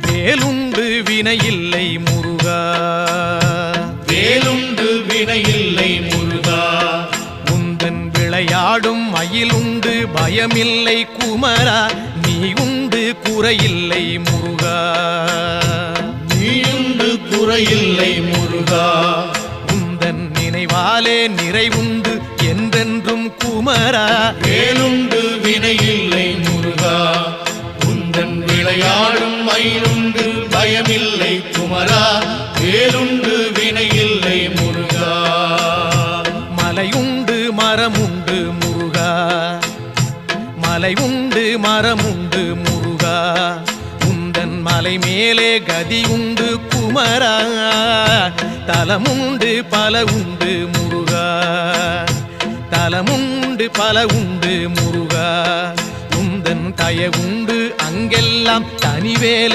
வேலுண்டு வினையில்லை முருகா, வேலுண்டு வினையில்லை முருகா. உந்தன் விளையாடும் மயிலுண்டு பயமில்லை குமரா, நீ உண்டு குறையில்லை முருகா, நீயுண்டு குறையில்லை முருகா. உந்தன் நினைவாலே நிறைவுண்டு என்றென்றும் குமரா, வேலுண்டு வினையில்லை முருகா. உந்தன் விளையாடும் மயிலுண்டு பயமில்லை குமரா, வேலுண்டு வினையில்லை முருகா. மலையுண்டு மரமுண்டு முருகா, மலை உண்டு மரமுண்டு முருகா, உந்தன் மலை மேலே கதி உண்டு குமரா, தலமுண்டு பல உண்டு முருகா, தலமுண்டு பல உண்டு முருகா, உந்தன் தயவுண்டு அங்கெல்லாம் தனிவேலை